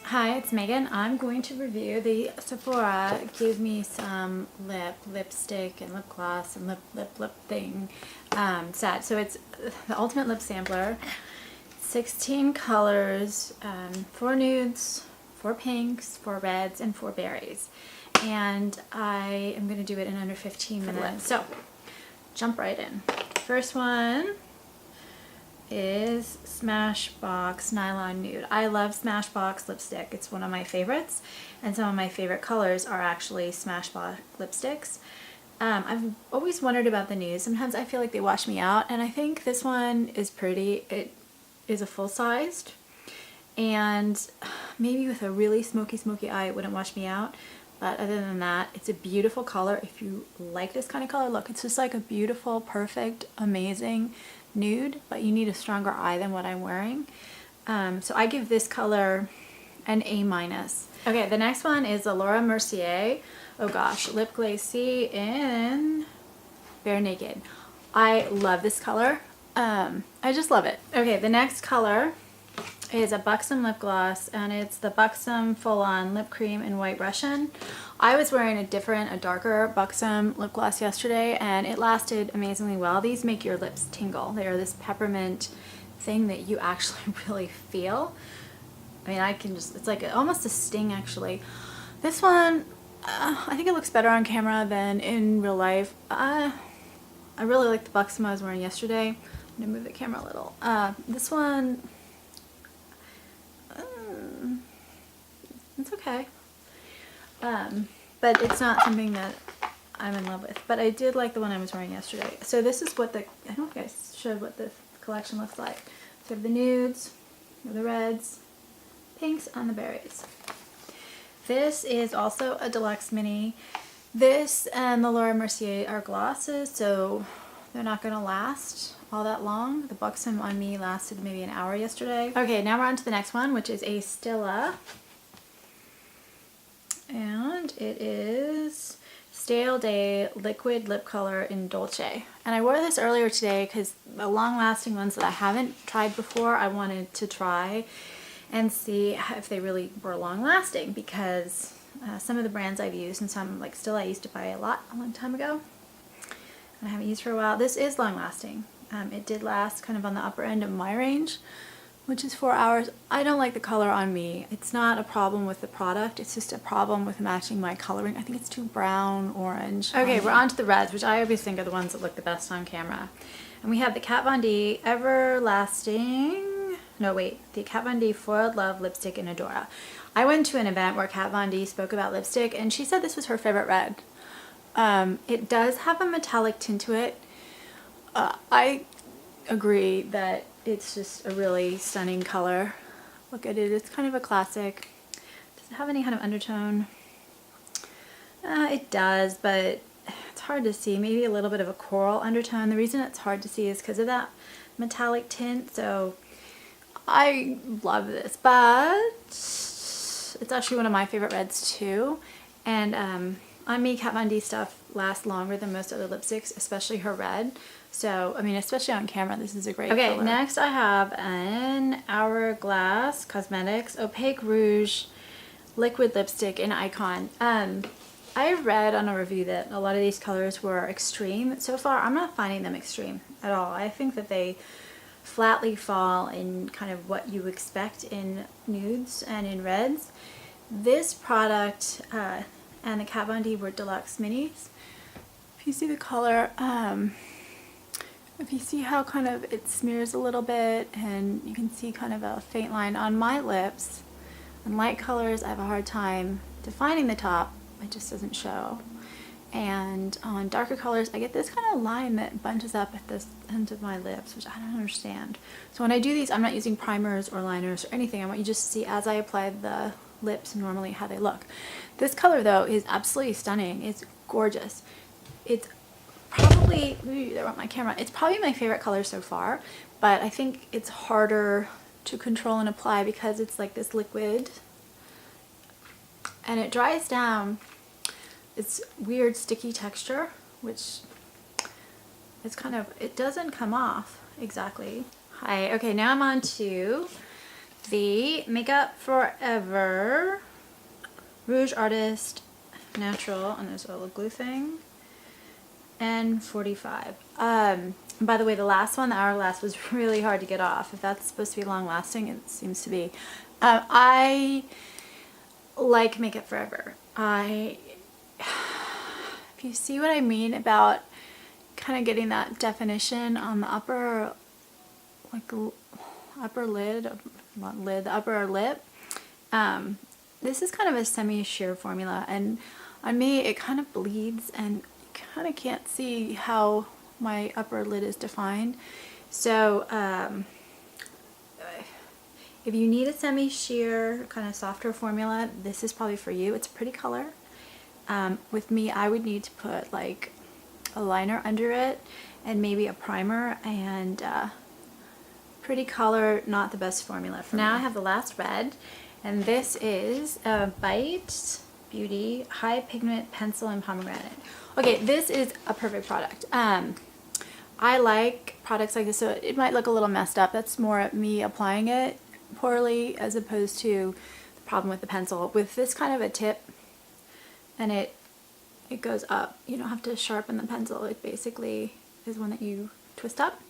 Hi, it's Megan. I'm going to review the Sephora gave me some lipstick and lip gloss and lip thing set. So it's the Ultimate Lip Sampler, 16 colors, 4 nudes, 4 pinks, 4 reds, and 4 berries. And I am going to do it in under 15 minutes. So jump right in. First one is Smashbox Nylon Nude. I love Smashbox lipstick. It's one of my favorites, and some of my favorite colors are actually Smashbox lipsticks. I've always wondered about the nudes. Sometimes I feel like they wash me out, and I think this one is pretty. It is a full-sized, and maybe with a really smoky eye it wouldn't wash me out, but other than that, it's a beautiful color. If you like this kind of color, look, it's just like a beautiful, perfect, amazing nude, but you need a stronger eye than what I'm wearing. So I give this color an A-. Okay, the next one is the Mercier, oh gosh, Lip Glace in Bare Naked. I love this color. I just love it. Okay, the next color is a BUXOM lip gloss, and it's the BUXOM Full-On Lip Cream in White Russian. I was wearing a darker BUXOM lip gloss yesterday, and it lasted amazingly well. These make your lips tingle. They are this peppermint thing that you actually really feel. I mean, I can just, it's like almost a sting actually. This one, I think it looks better on camera than in real life. I really like the BUXOM I was wearing yesterday. I'm gonna move the camera a little. This one, it's okay, but it's not something that I'm in love with, but I did like the one I was wearing yesterday. So this is what I don't know if I showed what the collection looks like. So we have the nudes, we have the reds, pinks, and the berries. This is also a deluxe mini. This and the Mercier are glosses, so they're not going to last all that long. The BUXOM on me lasted maybe an hour yesterday. Okay, now we're on to the next one, which is a Stila. And it is Stale Day Liquid Lip Color in Dolce. And I wore this earlier today because the long-lasting ones that I haven't tried before, I wanted to try and see if they really were long-lasting, because some of the brands I've used, and some like Stila I used to buy a long time ago, and I haven't used for a while. This is long-lasting. It did last kind of on the upper end of my range, which is 4 hours. I don't like the color on me. It's not a problem with the product, it's just a problem with matching my coloring. I think it's too brown, orange. Okay, we're on to the reds, which I always think are the ones that look the best on camera. And we have the Kat Von D the Kat Von D Foiled Love Lipstick in Adora. I went to an event where Kat Von D spoke about lipstick, and she said this was her favorite red. It does have a metallic tint to it. I agree that it's just a really stunning color. Look at it, it's kind of a classic. Does it have any kind of undertone? It does, but it's hard to see. Maybe a little bit of a coral undertone. The reason it's hard to see is because of that metallic tint. So I love this, but it's actually one of my favorite reds too. And on me, Kat Von D stuff lasts longer than most other lipsticks, especially her red. So, I mean, especially on camera, this is a great color. Okay, next I have an Hourglass Cosmetics Opaque Rouge Liquid Lipstick in Icon. I read on a review that a lot of these colors were extreme. So far, I'm not finding them extreme at all. I think that they flatly fall in kind of what you expect in nudes and in reds. This product and the Kat Von D were deluxe minis. If you see the color, if you see how kind of it smears a little bit, and you can see kind of a faint line on my lips. On light colors, I have a hard time defining the top. It just doesn't show. And on darker colors, I get this kind of line that bunches up at this end of my lips, which I don't understand. So when I do these, I'm not using primers or liners or anything. I want you just to see as I apply the lips normally how they look. This color though is absolutely stunning. It's gorgeous. It's probably, ooh, there went my camera. It's probably my favorite color so far, but I think it's harder to control and apply because it's like this liquid, and it dries down. It's weird sticky texture, which it's kind of, it doesn't come off exactly. Hi, okay, now I'm on to the Makeup Forever Rouge Artist Natural, and there's a little glue thing, and 45. By the way, the last one, the Hourglass, was really hard to get off. If that's supposed to be long lasting, it seems to be. I like Makeup Forever. If you see what I mean about kind of getting that definition on the upper, like upper lid, not lid, the upper lip. This is kind of a semi-sheer formula, and on me it kind of bleeds, and you kind of can't see how my upper lid is defined. So if you need a semi-sheer kind of softer formula, this is probably for you. It's a pretty color. With me, I would need to put like a liner under it and maybe a primer, and pretty color, not the best formula for me. Now I have the last red, and this is a Bite Beauty High Pigment Pencil and Pomegranate. Okay, this is a perfect product. I like products like this, so it might look a little messed up. That's more me applying it poorly as opposed to the problem with the pencil. With this kind of a tip, and it goes up. You don't have to sharpen the pencil. It basically is one that you twist up.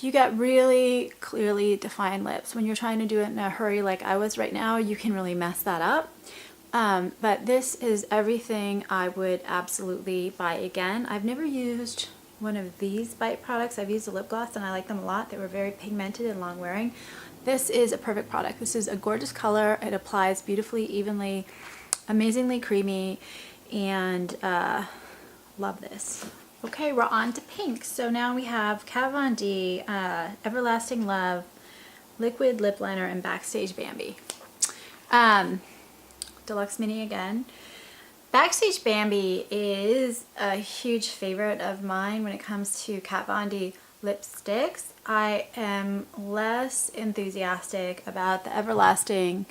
You get really clearly defined lips. When you're trying to do it in a hurry like I was right now, you can really mess that up. But this is everything I would absolutely buy again. I've never used one of these Bite products. I've used a lip gloss and I like them a lot. They were very pigmented and long wearing. This is a perfect product. This is a gorgeous color. It applies beautifully, evenly, amazingly creamy, and love this. Okay, we're on to pink. So now we have Kat Von D, Everlasting Love, Liquid Lip Liner, and Backstage Bambi. Deluxe Mini again. Backstage Bambi is a huge favorite of mine when it comes to Kat Von D lipsticks. I am less enthusiastic about the Everlasting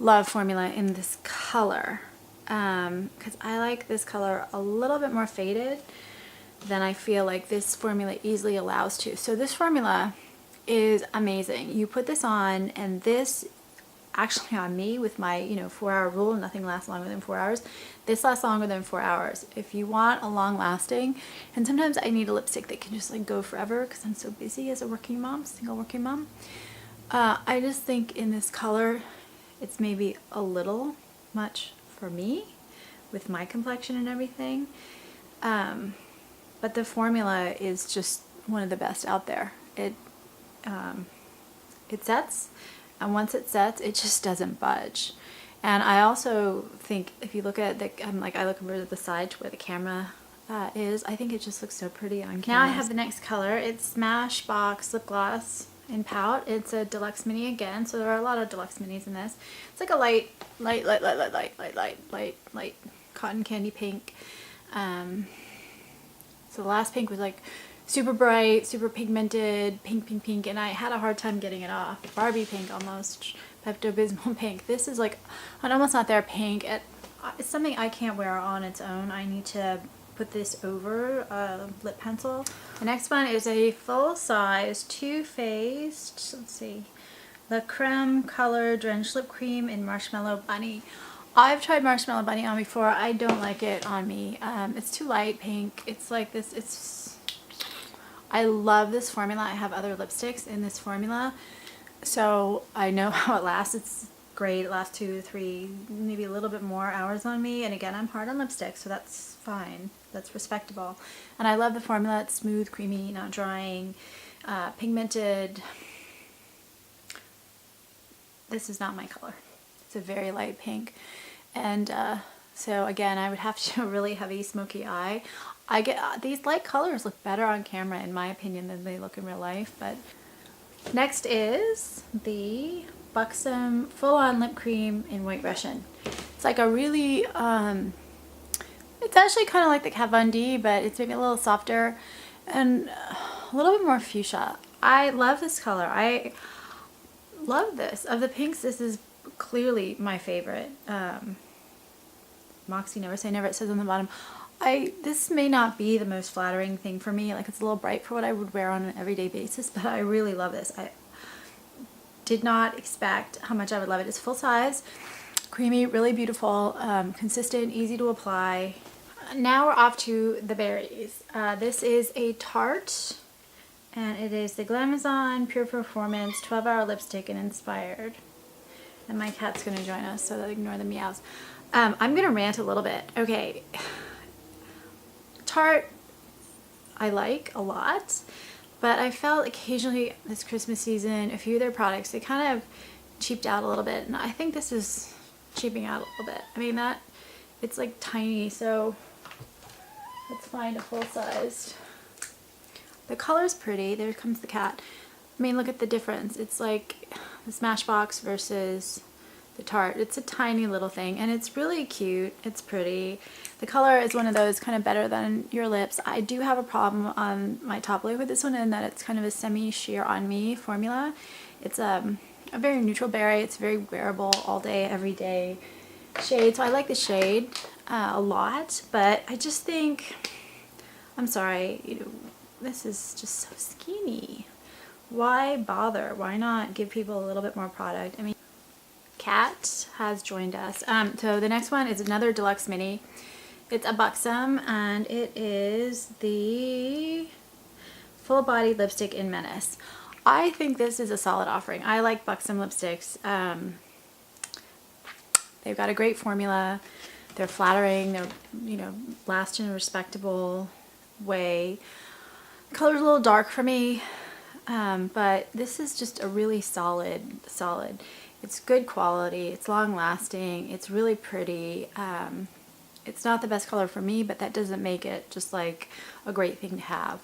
Love formula in this color, because I like this color a little bit more faded than I feel like this formula easily allows to. So this formula is amazing. You put this on, and this actually on me with my 4-hour rule, nothing lasts longer than 4 hours. This lasts longer than 4 hours. If you want a long lasting, and sometimes I need a lipstick that can just like go forever because I'm so busy as a working mom, single working mom. I just think in this color it's maybe a little much for me with my complexion and everything. But the formula is just one of the best out there. It sets, and once it sets, it just doesn't budge. And I also think if you look at the, I look over to the side to where the camera is, I think it just looks so pretty on camera. Now I have the next color. It's Smashbox Lip Gloss in Pout. It's a deluxe mini again, so there are a lot of deluxe minis in this. It's like a light cotton candy pink. So the last pink was like super bright, super pigmented, pink, and I had a hard time getting it off. Barbie pink almost, Pepto-Bismol pink. This is like an almost not there pink. It's something I can't wear on its own. I need to put this over a lip pencil. The next one is a full-size Too Faced, let's see, the Crème Color Drenched Lip Cream in Marshmallow Bunny. I've tried Marshmallow Bunny on before. I don't like it on me. It's too light pink. It's like this, I love this formula. I have other lipsticks in this formula, so I know how it lasts. It's great. It lasts 2 to 3, maybe a little bit more hours on me. And again, I'm hard on lipstick, so that's fine. That's respectable. And I love the formula. It's smooth, creamy, not drying, pigmented. This is not my color. It's a very light pink. And so again, I would have to do a really heavy smoky eye. I get these light colors look better on camera in my opinion than they look in real life. But next is the BUXOM Full On Lip Cream in White Russian. It's like a really it's actually kind of like the Kat Von D, but it's maybe a little softer and a little bit more fuchsia. I love this color. I love this. Of the pinks, this is clearly my favorite. Moxie Never Say Never, it says on the bottom. This may not be the most flattering thing for me. Like, it's a little bright for what I would wear on an everyday basis, but I really love this. did not expect how much I would love it. It's full size, creamy, really beautiful, consistent, easy to apply. Now we're off to the berries. This is a Tarte, and it is the Glmazon Pure Performance 12-Hour Lipstick and Inspired. And my cat's going to join us, so they'll ignore the meows. I'm going to rant a little bit. Okay, Tarte I like a lot, but I felt occasionally this Christmas season, a few of their products, they kind of cheaped out a little bit, and I think this is cheaping out a little bit. I mean, that it's like tiny, so let's find a full-sized. The color's pretty. There comes the cat. I mean, look at the difference. It's like the Smashbox versus the Tarte. It's a tiny little thing, and it's really cute. It's pretty. The color is one of those kind of better than your lips. I do have a problem on my top lip with this one, in that it's kind of a semi-sheer on me formula. It's a very neutral berry. It's very wearable all day, every day shade. So I like the shade a lot, but I just think, I'm sorry, you know, this is just so skinny. Why bother? Why not give people a little bit more product? I mean, Cat has joined us. So the next one is another deluxe mini. It's a BUXOM, and it is the Full-Bodied Lipstick in Menace. I think this is a solid offering. I like BUXOM lipsticks. They've got a great formula. They're flattering. They're, you know, last in a respectable way. The color's a little dark for me, but this is just a really solid. It's good quality. It's long lasting. It's really pretty. It's not the best color for me, but that doesn't make it just like a great thing to have.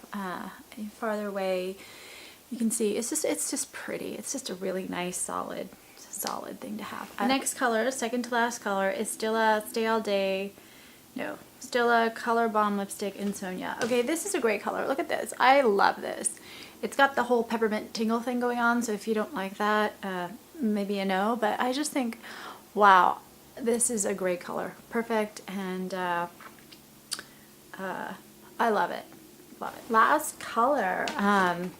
Farther away, you can see it's just pretty. It's just a really nice, solid thing to have. The next color, second to last color, is Stila Stila Color Balm Lipstick in Sonya. Okay, this is a great color. Look at this. I love this. It's got the whole peppermint tingle thing going on, so if you don't like that, maybe a no, but I just think, wow, this is a great color. Perfect, and I love it. Love it. Last color, and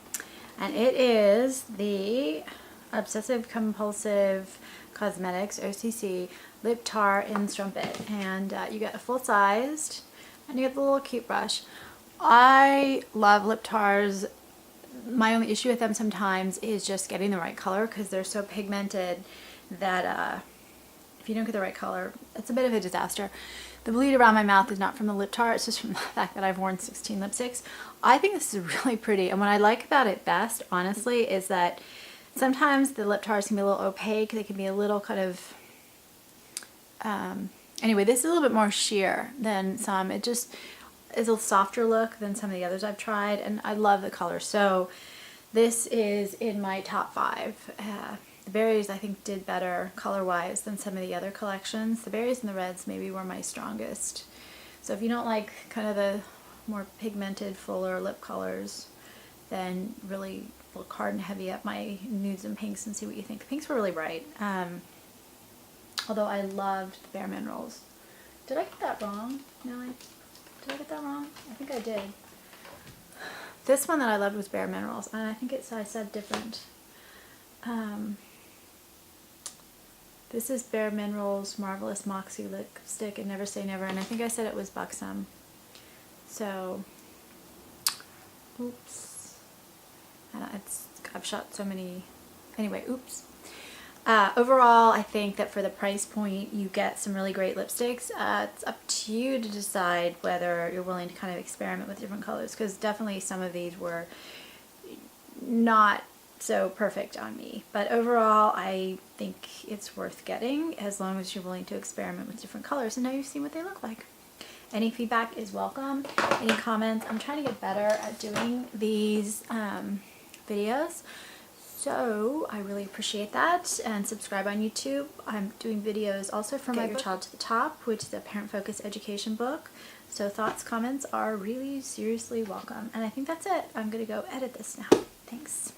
it is the Obsessive Compulsive Cosmetics OCC Lip Tar in Strumpet, and you get a full-sized, and you get the little cute brush. I love lip tars. My only issue with them sometimes is just getting the right color, because they're so pigmented that if you don't get the right color, it's a bit of a disaster. The bleed around my mouth is not from the lip tar, it's just from the fact that I've worn 16 lipsticks. I think this is really pretty, and what I like about it best, honestly, is that sometimes the lip tars can be a little opaque. They can be a little kind of, anyway, this is a little bit more sheer than some. It just is a softer look than some of the others I've tried, and I love the color. So this is in my top 5. The berries, I think, did better color-wise than some of the other collections. The berries and the reds maybe were my strongest. So if you don't like kind of the more pigmented, fuller lip colors, then really look hard and heavy at my nudes and pinks and see what you think. The pinks were really bright. Although I loved the bareMinerals. Did I get that wrong? No, did I get that wrong? I think I did. This one that I loved was bareMinerals, and I think I said different. This is bareMinerals Marvelous MoxieLipstick and Never Say Never, and I think I said it was BUXOM. So, oops. I've shot so many. Anyway, oops. Overall, I think that for the price point, you get some really great lipsticks. It's up to you to decide whether you're willing to kind of experiment with different colors, because definitely some of these were not so perfect on me. But overall, I think it's worth getting as long as you're willing to experiment with different colors, and now you've seen what they look like. Any feedback is welcome. Any comments? I'm trying to get better at doing these videos, so I really appreciate that. And subscribe on YouTube. I'm doing videos also for my Get Your Child to the Top, which is a parent focused education book. So thoughts, comments are really seriously welcome. And I think that's it. I'm gonna go edit this now. Thanks.